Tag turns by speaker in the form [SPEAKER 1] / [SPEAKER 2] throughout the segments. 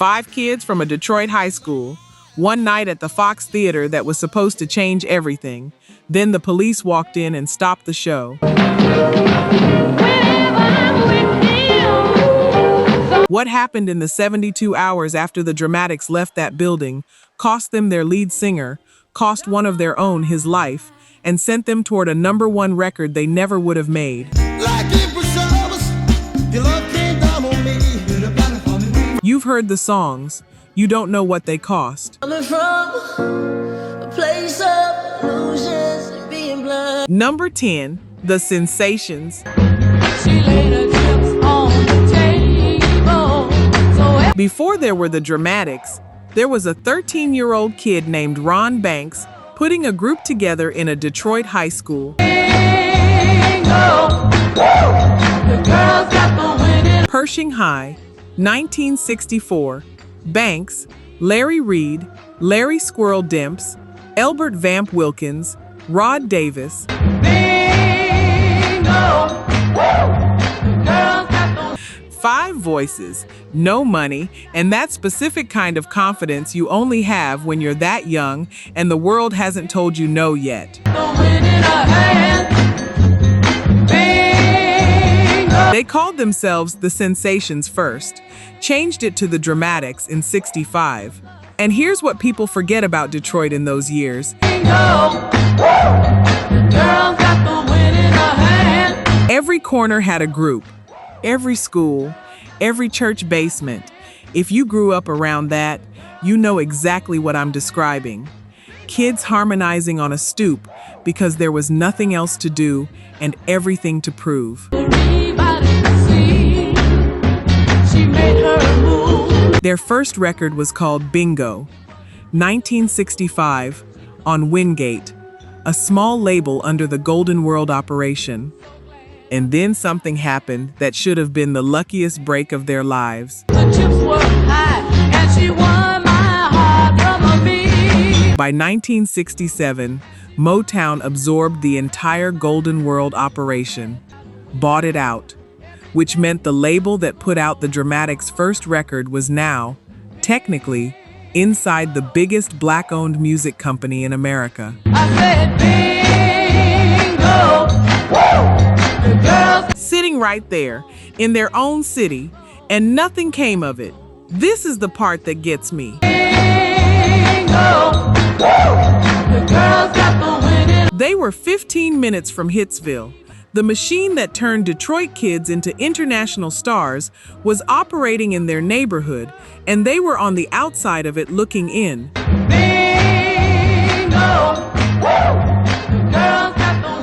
[SPEAKER 1] 5 kids from a Detroit high school. One night at the Fox Theater that was supposed to change everything. Then the police walked in and stopped the show. What happened in the 72 hours after the Dramatics left that building cost them their lead singer, cost one of their own his life, and sent them toward a #1 record they never would have made. You've heard the songs. You don't know what they cost. Number 10, The Sensations. Before there were the Dramatics, there was a 13-year-old kid named Ron Banks putting a group together in a Detroit high school. Pershing High, 1964. Banks, Larry Reed, Larry Squirrel Demps, Elbert Vamp Wilkins, Rod Davis. 5 voices, no money, and that specific kind of confidence you only have when you're that young and the world hasn't told you no yet. They called themselves the Sensations first, changed it to the Dramatics in '65. And here's what people forget about Detroit in those years. Every corner had a group. Every school, every church basement. If you grew up around that, you know exactly what I'm describing. Kids harmonizing on a stoop because there was nothing else to do and everything to prove. Their first record was called Bingo, 1965, on Wingate, a small label under the Golden World operation. And then something happened that should have been the luckiest break of their lives. The chips were high, and she won my heart from me. By 1967, Motown absorbed the entire Golden World operation, bought it out, which meant the label that put out the Dramatics' first record was now, technically, inside the biggest black-owned music company in America. I said bingo! Sitting right there, in their own city, and nothing came of it. This is the part that gets me. They were 15 minutes from Hitsville. The machine that turned Detroit kids into international stars was operating in their neighborhood, and they were on the outside of it looking in.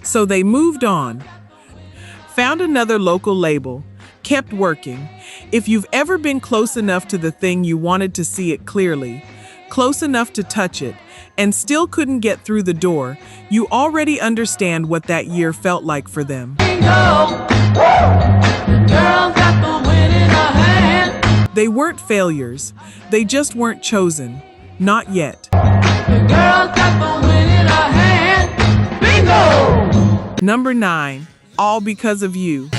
[SPEAKER 1] So they moved on. Found another local label, kept working. If you've ever been close enough to the thing you wanted to see it clearly, close enough to touch it, and still couldn't get through the door, you already understand what that year felt like for them. They weren't failures. They just weren't chosen. Not yet. Number 9. All Because of You.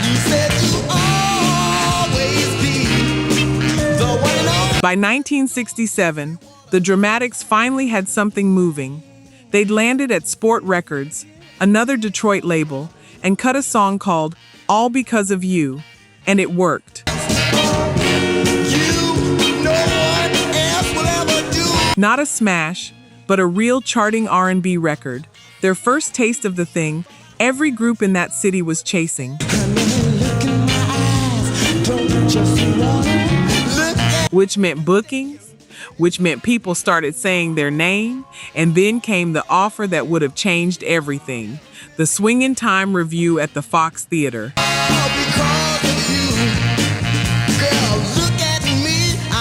[SPEAKER 1] By 1967, the Dramatics finally had something moving. They'd landed at Sport Records, another Detroit label, and cut a song called All Because of You, and it worked. Not a smash, but a real charting R&B record. Their first taste of the thing every group in that city was chasing. Which meant bookings, which meant people started saying their name, and then came the offer that would have changed everything. The Swingin Time Revue at the Fox Theater.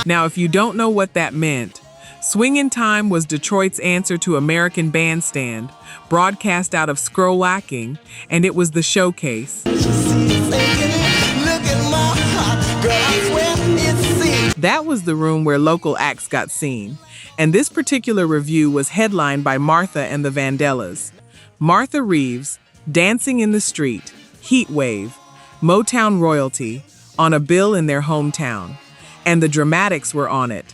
[SPEAKER 1] Now, if you don't know what that meant, Swingin Time was Detroit's answer to American Bandstand, broadcast out of Scrowacking, and it was the showcase. That was the room where local acts got seen, and this particular review was headlined by Martha and the Vandellas. Martha Reeves, Dancing in the Street, Heat Wave, Motown royalty, on a bill in their hometown. and the dramatics were on it.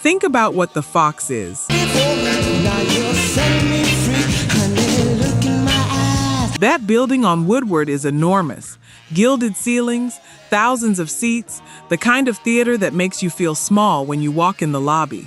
[SPEAKER 1] Think about what the Fox is. That building on Woodward is enormous. Gilded ceilings, thousands of seats, the kind of theater that makes you feel small when you walk in the lobby.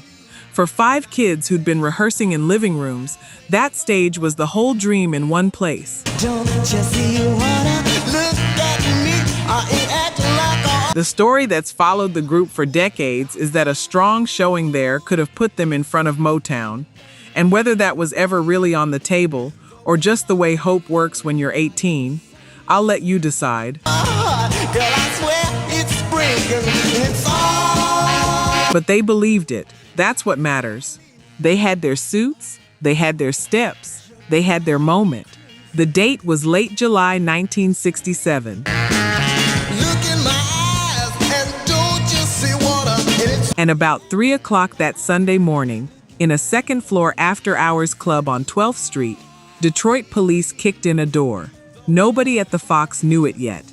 [SPEAKER 1] For 5 kids who'd been rehearsing in living rooms, that stage was the whole dream in one place.
[SPEAKER 2] Don't you see you wanna look at me? I ain't acting like
[SPEAKER 1] The story that's followed the group for decades is that a strong showing there could have put them in front of Motown. And whether that was ever really on the table, or just the way hope works when you're 18, I'll let you decide.
[SPEAKER 2] girl, I swear it's spring, 'cause it's all.
[SPEAKER 1] But they believed it. That's what matters. They had their suits, they had their steps, they had their moment. The date was late July 1967.
[SPEAKER 2] Look in my eyes and don't you see water?
[SPEAKER 1] And about 3 o'clock that Sunday morning, in a second-floor after-hours club on 12th Street, Detroit police kicked in a door. Nobody at the Fox knew it yet.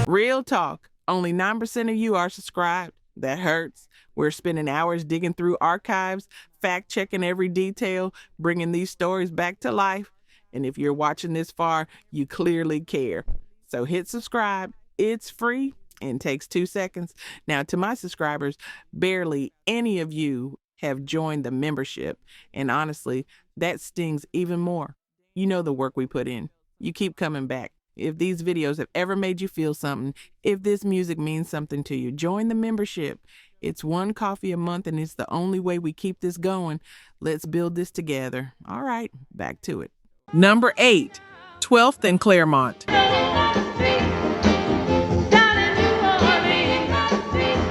[SPEAKER 1] Real talk. Only 9% of you are subscribed. That hurts. We're spending hours digging through archives, fact-checking every detail, bringing these stories back to life. And if you're watching this far, you clearly care. So hit subscribe. It's free and takes 2 seconds. Now, to my subscribers, barely any of you have joined the membership. And honestly, that stings even more. You know the work we put in. You keep coming back. If these videos have ever made you feel something, if this music means something to you, join the membership. It's $1 coffee a month, and it's the only way we keep this going. Let's build this together. All right, back to it. Number 8, 12th and Claremont.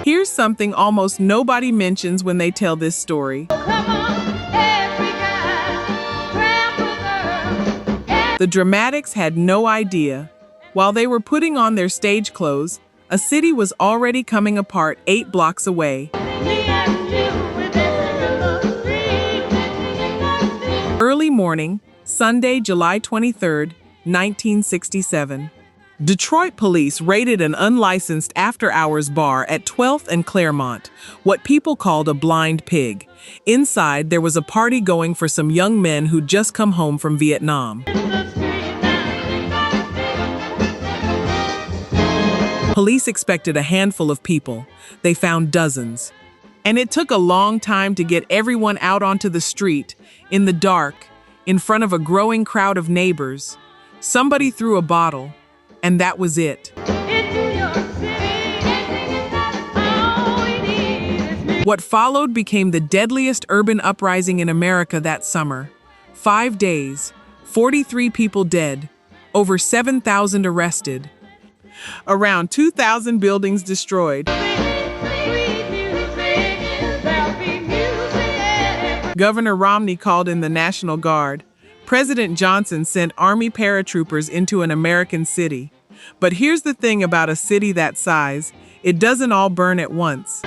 [SPEAKER 1] Here's something almost nobody mentions when they tell this story. The dramatics had no idea. While they were putting on their stage clothes, a city was already coming apart 8 blocks away. Early morning, Sunday, July 23rd, 1967. Detroit police raided an unlicensed after-hours bar at 12th and Claremont, what people called a blind pig. Inside, there was a party going for some young men who'd just come home from Vietnam. Police expected a handful of people. They found dozens. And it took a long time to get everyone out onto the street, in the dark, in front of a growing crowd of neighbors. Somebody threw a bottle, and that was it. What followed became the deadliest urban uprising in America that summer. 5 days, 43 people dead, over 7,000 arrested. Around 2,000 buildings destroyed. Governor Romney called in the National Guard. President Johnson sent Army paratroopers into an American city. But here's the thing about a city that size, it doesn't all burn at once.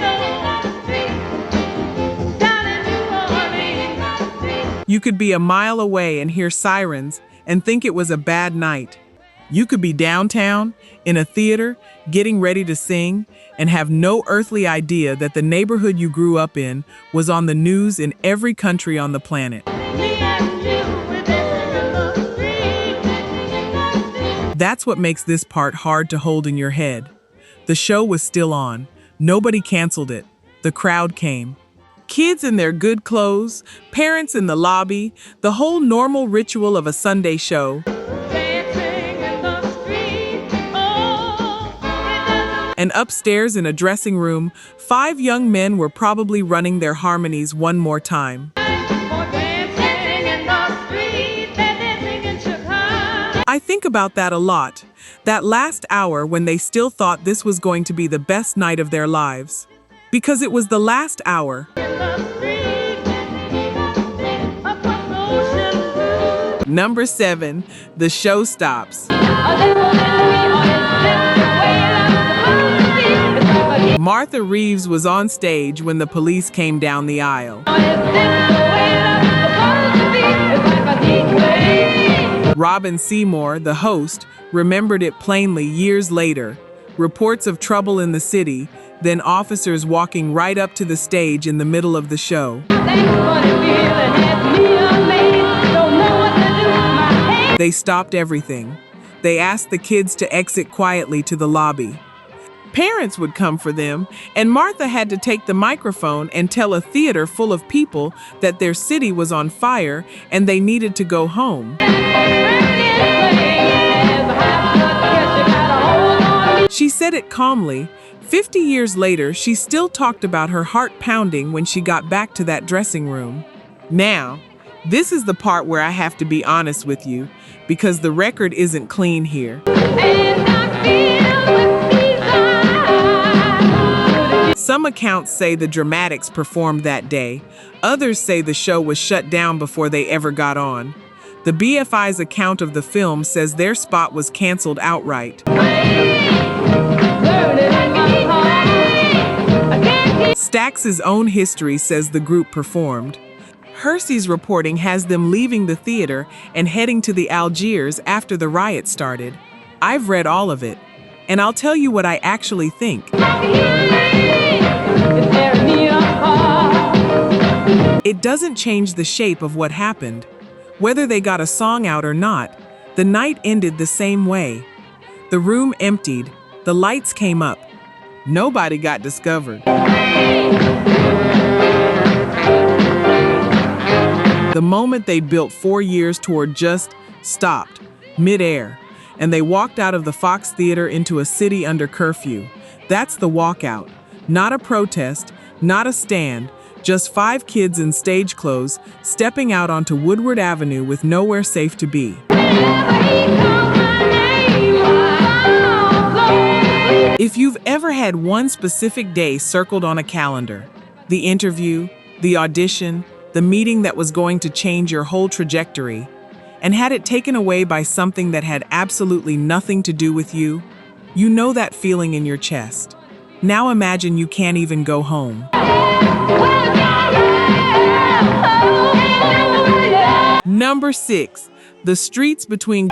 [SPEAKER 1] You could be a mile away and hear sirens and think it was a bad night. You could be downtown, in a theater, getting ready to sing, and have no earthly idea that the neighborhood you grew up in was on the news in every country on the planet. That's what makes this part hard to hold in your head. The show was still on. Nobody canceled it. The crowd came. Kids in their good clothes, parents in the lobby, the whole normal ritual of a Sunday show. And upstairs in a dressing room, 5 young men were probably running their harmonies one more time. I think about that a lot. That last hour when they still thought this was going to be the best night of their lives. Because it was the last hour. Number 7, the show stops. Martha Reeves was on stage when the police came down the aisle. Robin Seymour, the host, remembered it plainly years later. Reports of trouble in the city, then officers walking right up to the stage in the middle of the show. They stopped everything. They asked the kids to exit quietly to the lobby. Parents would come for them, and Martha had to take the microphone and tell a theater full of people that their city was on fire and they needed to go home. She said it calmly. 50 years later, she still talked about her heart pounding when she got back to that dressing room. Now, this is the part where I have to be honest with you, because the record isn't clean here. Some accounts say the Dramatics performed that day. Others say the show was shut down before they ever got on. The BFI's account of the film says their spot was canceled outright. Stax's own history says the group performed. Hersey's reporting has them leaving the theater and heading to the Algiers after the riot started. I've read all of it, and I'll tell you what I actually think. It doesn't change the shape of what happened. Whether they got a song out or not, the night ended the same way. The room emptied, the lights came up. Nobody got discovered. The moment they built 4 years toward just stopped, midair, and they walked out of the Fox Theater into a city under curfew. That's the walkout. Not a protest, not a stand, just 5 kids in stage clothes stepping out onto Woodward Avenue with nowhere safe to be. If you've ever had one specific day circled on a calendar, the interview, the audition, the meeting that was going to change your whole trajectory, and had it taken away by something that had absolutely nothing to do with you, you know that feeling in your chest. Now imagine you can't even go home. Number 6, the streets between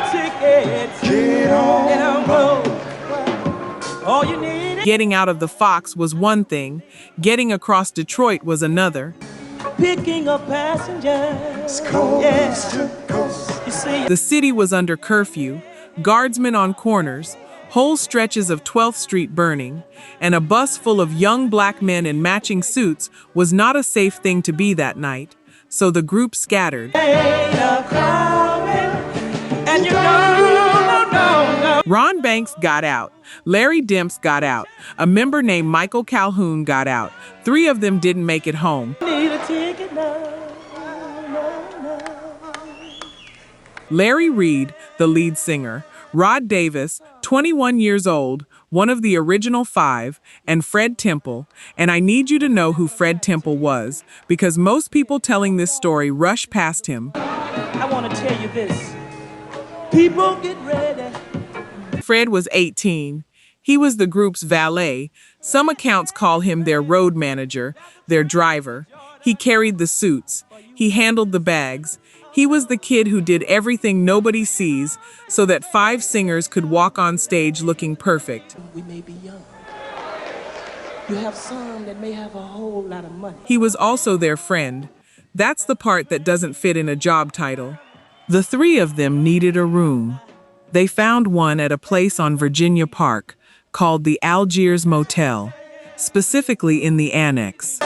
[SPEAKER 1] getting out of the Fox was one thing, getting across Detroit was another.
[SPEAKER 2] Picking up passengers.
[SPEAKER 1] The city was under curfew, guardsmen on corners, whole stretches of 12th Street burning, and a bus full of young black men in matching suits was not a safe thing to be that night, so the group scattered. Ron Banks got out. Larry Demps got out. A member named Michael Calhoun got out. 3 of them didn't make it home. Larry Reed, the lead singer, Rod Davis, 21 years old, one of the original 5, and Fred Temple. And I need you to know who Fred Temple was, because most people telling this story rush past him.
[SPEAKER 2] I want to tell you this. People get ready.
[SPEAKER 1] Fred was 18. He was the group's valet. Some accounts call him their road manager, their driver. He carried the suits. He handled the bags. He was the kid who did everything nobody sees so that 5 singers could walk on stage looking perfect.
[SPEAKER 2] We may be young. You have some that may have a whole lot of money.
[SPEAKER 1] He was also their friend. That's the part that doesn't fit in a job title. The 3 of them needed a room. They found one at a place on Virginia Park called the Algiers Motel, specifically in the annex.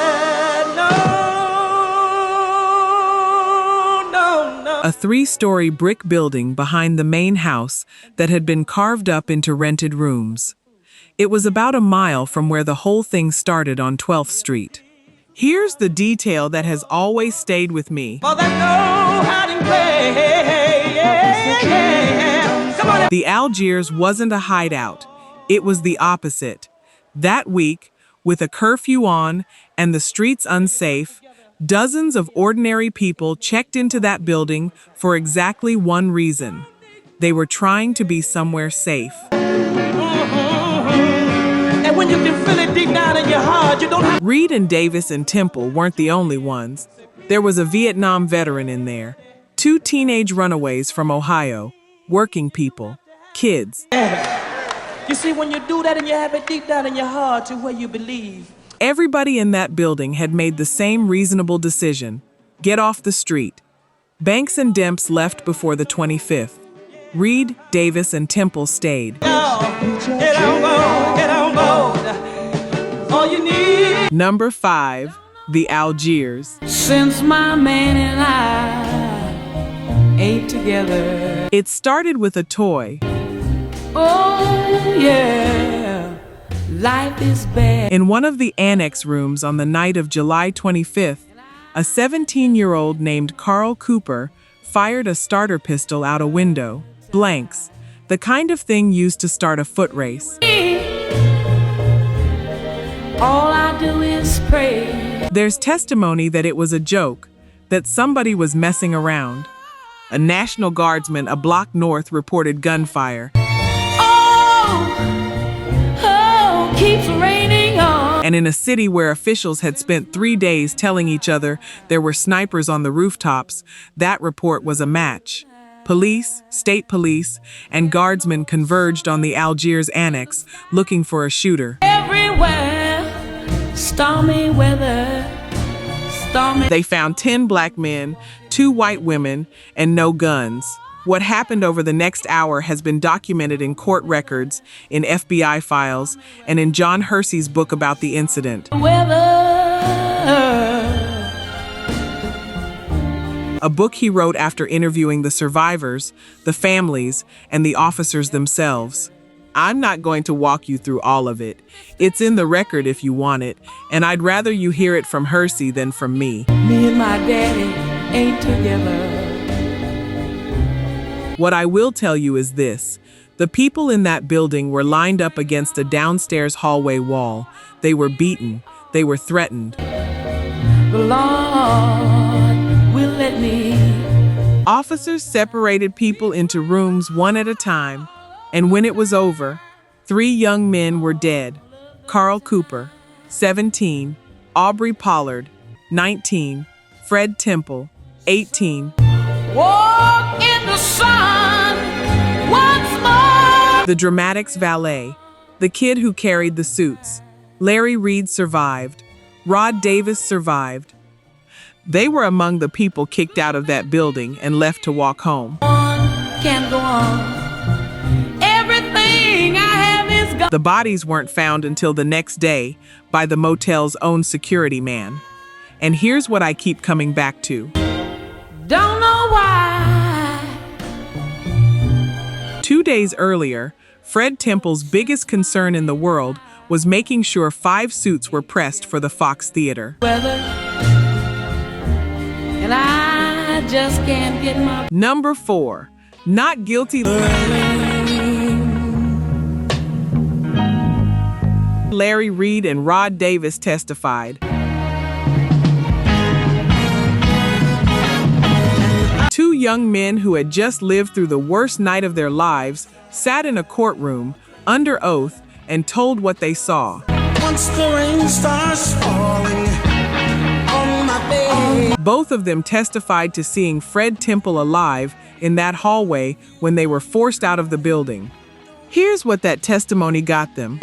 [SPEAKER 1] A 3-story brick building behind the main house that had been carved up into rented rooms. It was about a mile from where the whole thing started on 12th Street. Here's the detail that has always stayed with me. The Algiers wasn't a hideout. It was the opposite. That week, with a curfew on and the streets unsafe, dozens of ordinary people checked into that building for exactly one reason. They were trying to be somewhere safe.
[SPEAKER 2] And when you can feel it deep down in your heart, you don't have...
[SPEAKER 1] Reed and Davis and Temple weren't the only ones. There was a Vietnam veteran in there. 2 teenage runaways from Ohio, working people, kids.
[SPEAKER 3] You see, when you do that and you have it deep down in your heart to where you believe.
[SPEAKER 1] Everybody in that building had made the same reasonable decision: get off the street. Banks and Demps left before the 25th. Reed, Davis, and Temple stayed.
[SPEAKER 3] Get on board, get on board. All you need.
[SPEAKER 1] Number 5, the Algiers.
[SPEAKER 4] Since my man and I ain't together.
[SPEAKER 1] It started with a toy.
[SPEAKER 4] Oh yeah, life is bad.
[SPEAKER 1] In one of the annex rooms on the night of July 25th, a 17-year-old named Carl Cooper fired a starter pistol out a window. Blanks, the kind of thing used to start a foot race.
[SPEAKER 4] All I do is pray.
[SPEAKER 1] There's testimony that it was a joke, that somebody was messing around. A National Guardsman a block north reported gunfire.
[SPEAKER 4] Oh, keeps raining on.
[SPEAKER 1] And in a city where officials had spent 3 days telling each other there were snipers on the rooftops, that report was a match. Police, state police, and guardsmen converged on the Algiers annex, looking for a shooter.
[SPEAKER 4] Everywhere, stormy weather, stormy.
[SPEAKER 1] They found 10 black men, 2 white women, and no guns. What happened over the next hour has been documented in court records, in FBI files, and in John Hersey's book about the incident. A book he wrote after interviewing the survivors, the families, and the officers themselves. I'm not going to walk you through all of it. It's in the record if you want it, and I'd rather you hear it from Hersey than from me.
[SPEAKER 4] Me and my daddy ain't together.
[SPEAKER 1] What I will tell you is this. The people in that building were lined up against a downstairs hallway wall. They were beaten. They were threatened.
[SPEAKER 4] The Lord will let me.
[SPEAKER 1] Officers separated people into rooms one at a time, and when it was over, 3 young men were dead. Carl Cooper, 17, Aubrey Pollard, 19, Fred Temple, 18.
[SPEAKER 4] Walk in the sun once more.
[SPEAKER 1] The Dramatics valet, the kid who carried the suits. Larry Reed survived. Rod Davis survived. They were among the people kicked out of that building and left to walk home.
[SPEAKER 4] Can't go on. Everything I have is gone.
[SPEAKER 1] The bodies weren't found until the next day by the motel's own security man. And here's what I keep coming back to.
[SPEAKER 4] Don't know why.
[SPEAKER 1] 2 days earlier, Fred Temple's biggest concern in the world was making sure 5 suits were pressed for the Fox Theater.
[SPEAKER 4] Weather. And I just can't get my.
[SPEAKER 1] Number 4, not guilty. Larry Reed and Rod Davis testified. 2 young men who had just lived through the worst night of their lives sat in a courtroom under oath and told what they saw.
[SPEAKER 2] Once the rain starts falling on my bed.
[SPEAKER 1] Both of them testified to seeing Fred Temple alive in that hallway when they were forced out of the building. Here's what that testimony got them.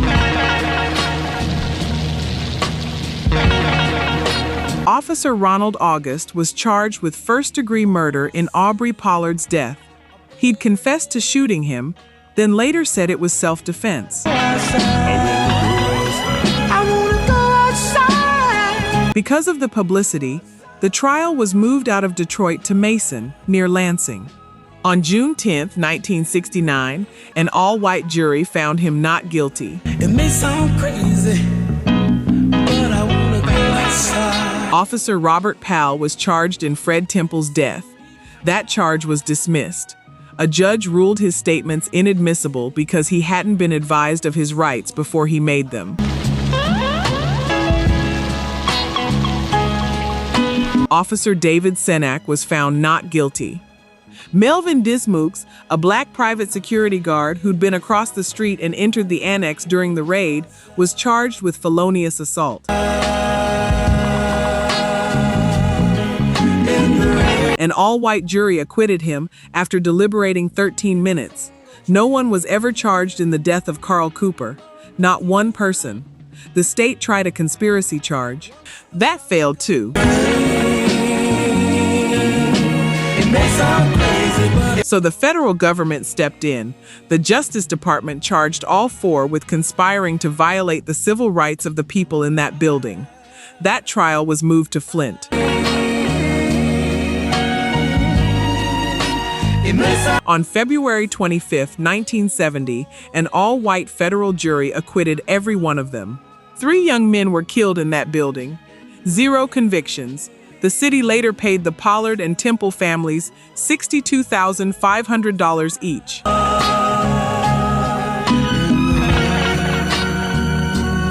[SPEAKER 1] Officer Ronald August was charged with first-degree murder in Aubrey Pollard's death. He'd confessed to shooting him, then later said it was self-defense. Because of the publicity, the trial was moved out of Detroit to Mason, near Lansing. On June 10, 1969, an all-white jury found him not guilty.
[SPEAKER 2] It may sound crazy, but I wanna go outside.
[SPEAKER 1] Officer Robert Powell was charged in Fred Temple's death. That charge was dismissed. A judge ruled his statements inadmissible because he hadn't been advised of his rights before he made them. Officer David Senak was found not guilty. Melvin Dismukes, a black private security guard who'd been across the street and entered the annex during the raid, was charged with felonious assault. An all-white jury acquitted him after deliberating 13 minutes. No one was ever charged in the death of Carl Cooper. Not one person. The state tried a conspiracy charge. That failed too. So the federal government stepped in. The Justice Department charged all four with conspiring to violate the civil rights of the people in that building. That trial was moved to Flint. On February 25, 1970, an all-white federal jury acquitted every one of them. 3 young men were killed in that building. 0 convictions. The city later paid the Pollard and Temple families $62,500 each.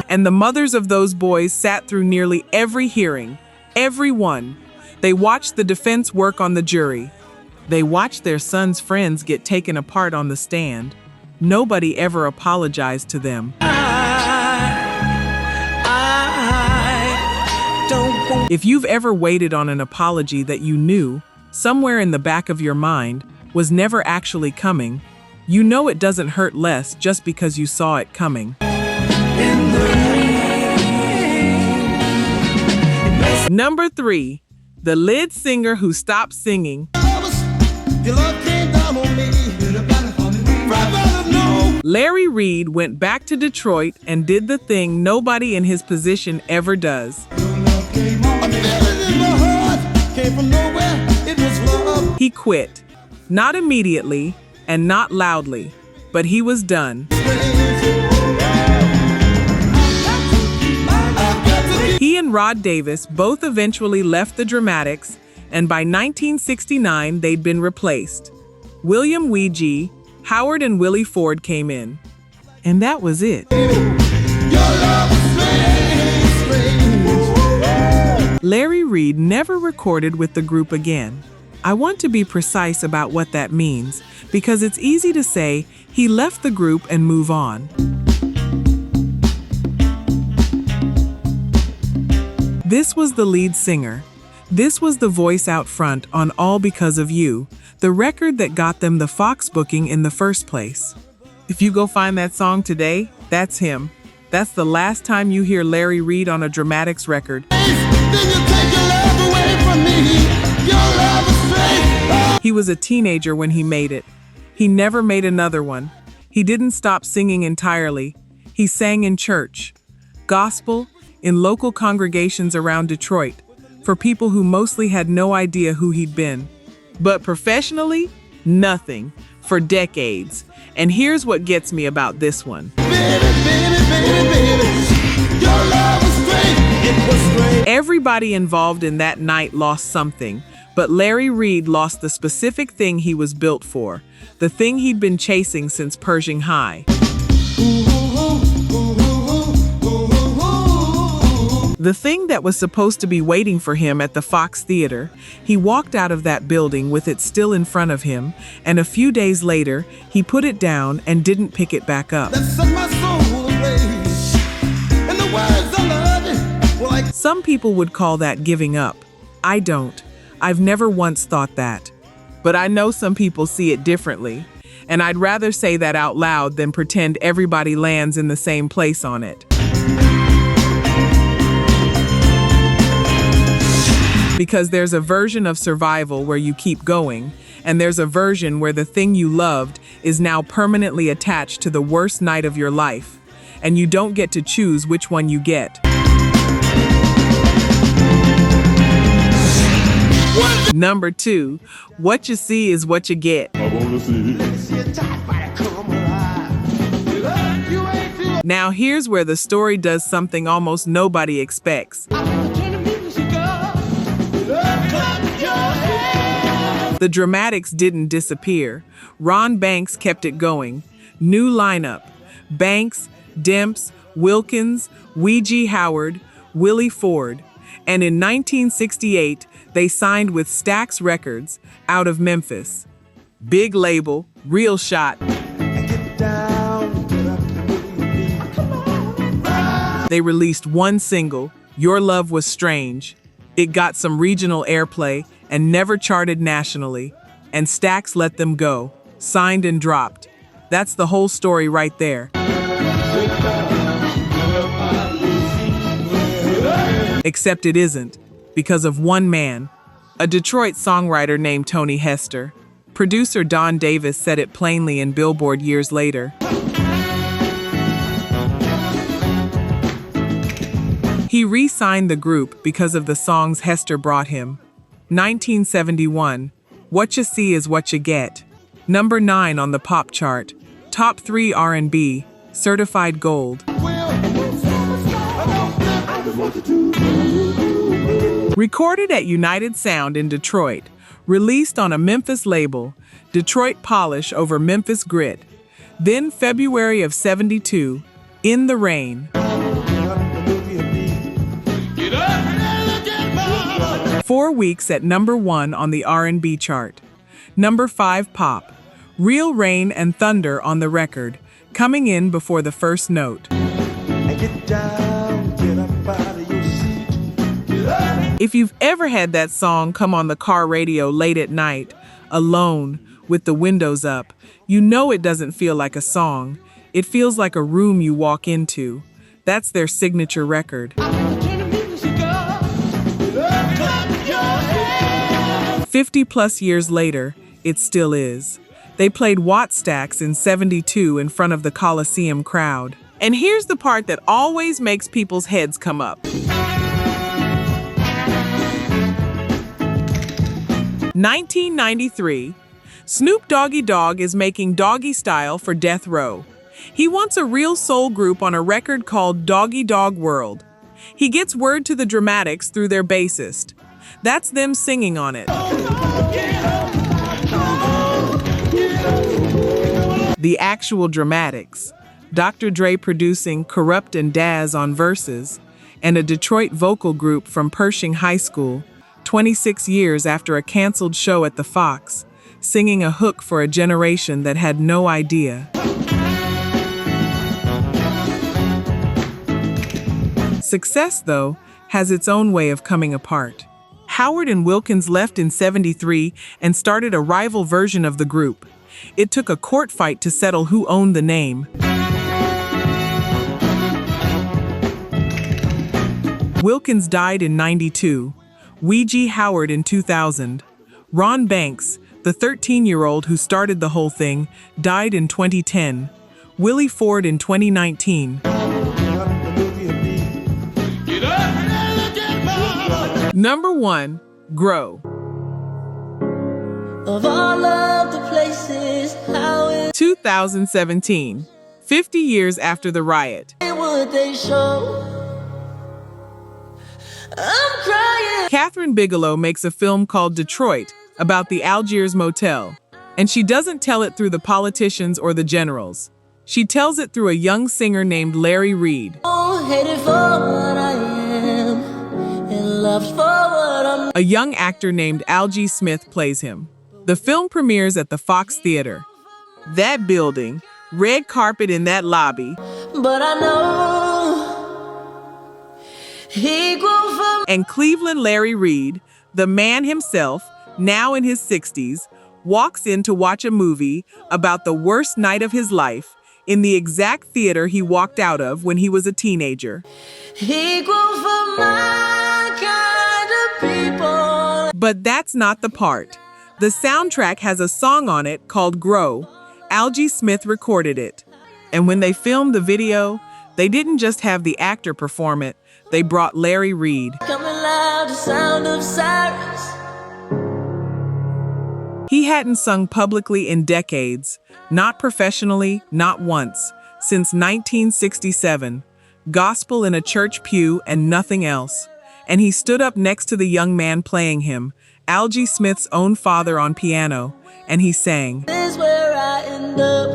[SPEAKER 1] And the mothers of those boys sat through nearly every hearing. Every one. They watched the defense work on the jury. They watched their sons' friends get taken apart on the stand. Nobody ever apologized to them. If you've ever waited on an apology that you knew, somewhere in the back of your mind, was never actually coming, you know it doesn't hurt less just because you saw it coming. Number 3, the lead singer who stopped singing. Larry Reid went back to Detroit and did the thing nobody in his position ever does. He quit. Not immediately and not loudly, but he was done. He and Rod Davis both eventually left the Dramatics, and by 1969 they'd been replaced. William Weegee, Howard and Willie Ford came in. And that was it. Larry Reid never recorded with the group again. I want to be precise about what that means, because it's easy to say he left the group and move on. This was the lead singer. This was the voice out front on All Because of You, the record that got them the Fox booking in the first place. If you go find that song today, that's him. That's the last time you hear Larry Reid on a Dramatics record. He was a teenager when he made it. He never made another one. He didn't stop singing entirely. He sang in church, gospel, in local congregations around Detroit, for people who mostly had no idea who he'd been. But professionally, nothing, for decades. And here's what gets me about this one. Everybody involved in that night lost something, but Larry Reid lost the specific thing he was built for, the thing he'd been chasing since Pershing High. The thing that was supposed to be waiting for him at the Fox Theater. He walked out of that building with it still in front of him, and a few days later, he put it down and didn't pick it back up. Some people would call that giving up. I don't. I've never once thought that. But I know some people see it differently, and I'd rather say that out loud than pretend everybody lands in the same place on it. Because there's a version of survival where you keep going, and there's a version where the thing you loved is now permanently attached to the worst night of your life, and you don't get to choose which one you get. Number 2, what you see is what you get. Now here's where the story does something almost nobody expects. The Dramatics didn't disappear. Ron Banks kept it going. New lineup: Banks, Demps, Wilkins, Weegee Howard, Willie Ford. And in 1968, they signed with Stax Records out of Memphis. Big label, real shot. They released one single, Your Love Was Strange. It got some regional airplay, and never charted nationally, and Stax let them go, signed and dropped. That's the whole story right there. Except it isn't, because of one man, a Detroit songwriter named Tony Hester. Producer Don Davis said it plainly in Billboard years later. He re-signed the group because of the songs Hester brought him. 1971, What You See Is What You Get. Number 9 on the pop chart. Top 3 R&B, certified gold. Recorded at United Sound in Detroit, released on a Memphis label, Detroit polish over Memphis grit. Then February of '72, In the Rain. 4 weeks at number 1 on the R&B chart. Number 5 pop, Real Rain and Thunder on the record, coming in before the first note.
[SPEAKER 2] Get down, get up out of your seat.
[SPEAKER 1] If you've ever had that song come on the car radio late at night, alone, with the windows up, you know it doesn't feel like a song. It feels like a room you walk into. That's their signature record. 50 plus years later, it still is. They played Wattstax in '72 in front of the Coliseum crowd. And here's the part that always makes people's heads come up. 1993, Snoop Doggy Dogg is making Doggy Style for Death Row. He wants a real soul group on a record called Doggy Dog World. He gets word to the Dramatics through their bassist. That's them singing on it. The actual Dramatics. Dr. Dre producing Corrupt and Daz on verses, and a Detroit vocal group from Pershing High School, 26 years after a canceled show at the Fox, singing a hook for a generation that had no idea. Success, though, has its own way of coming apart. Howard and Wilkins left in '73 and started a rival version of the group. It took a court fight to settle who owned the name. Wilkins died in '92, Weegie Howard in 2000. Ron Banks, the 13-year-old who started the whole thing, died in 2010. Willie Ford in 2019. Number 1, Grow.
[SPEAKER 5] Of all of the places, how
[SPEAKER 1] 2017, 50 years after the riot.
[SPEAKER 5] would they show? I'm crying.
[SPEAKER 1] Catherine Bigelow makes a film called Detroit about the Algiers Motel, and she doesn't tell it through the politicians or the generals. She tells it through a young singer named Larry Reed.
[SPEAKER 5] Oh, hated for what I am and loved for what I'm.
[SPEAKER 1] A young actor named Algie Smith plays him. The film premieres at the Fox Theater. That building, red carpet in that lobby,
[SPEAKER 5] But I know he grew from.
[SPEAKER 1] and Cleveland Larry Reed, the man himself, now in his 60s, walks in to watch a movie about the worst night of his life in the exact theater he walked out of when he was a teenager.
[SPEAKER 5] He grew from my kind of people.
[SPEAKER 1] But that's not the part. The soundtrack has a song on it called Grow. Algie Smith recorded it. And when they filmed the video, they didn't just have the actor perform it, they brought Larry Reed.
[SPEAKER 5] Coming loud, the sound of sirens.
[SPEAKER 1] He hadn't sung publicly in decades, not professionally, not once, since 1967. Gospel in a church pew and nothing else. And he stood up next to the young man playing him, Algie Smith's own father on piano, and he sang.
[SPEAKER 5] This is where I end up.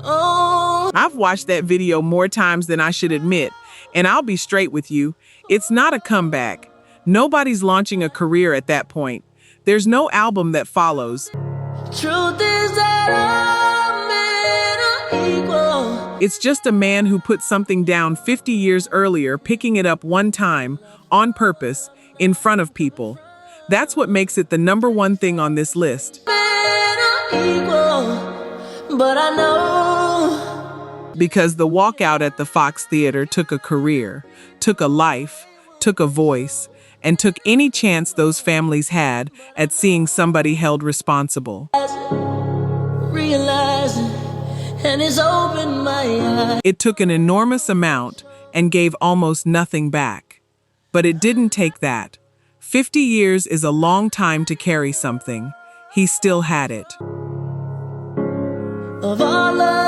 [SPEAKER 5] Oh,
[SPEAKER 1] I've watched that video more times than I should admit, and I'll be straight with you, it's not a comeback. Nobody's launching a career at that point. There's no album that follows.
[SPEAKER 5] truth is that all men are equal.
[SPEAKER 1] It's just a man who put something down 50 years earlier, picking it up one time, on purpose, in front of people. That's what makes it the #1 thing on this list.
[SPEAKER 5] Men are equal, but I know
[SPEAKER 1] Because the walkout at the Fox Theater took a career, took a life, took a voice, and took any chance those families had at seeing somebody held responsible.
[SPEAKER 5] realizing, and it's opened my eyes.
[SPEAKER 1] It took an enormous amount and gave almost nothing back. But it didn't take that. 50 years is a long time to carry something. He still had it.
[SPEAKER 5] Of all of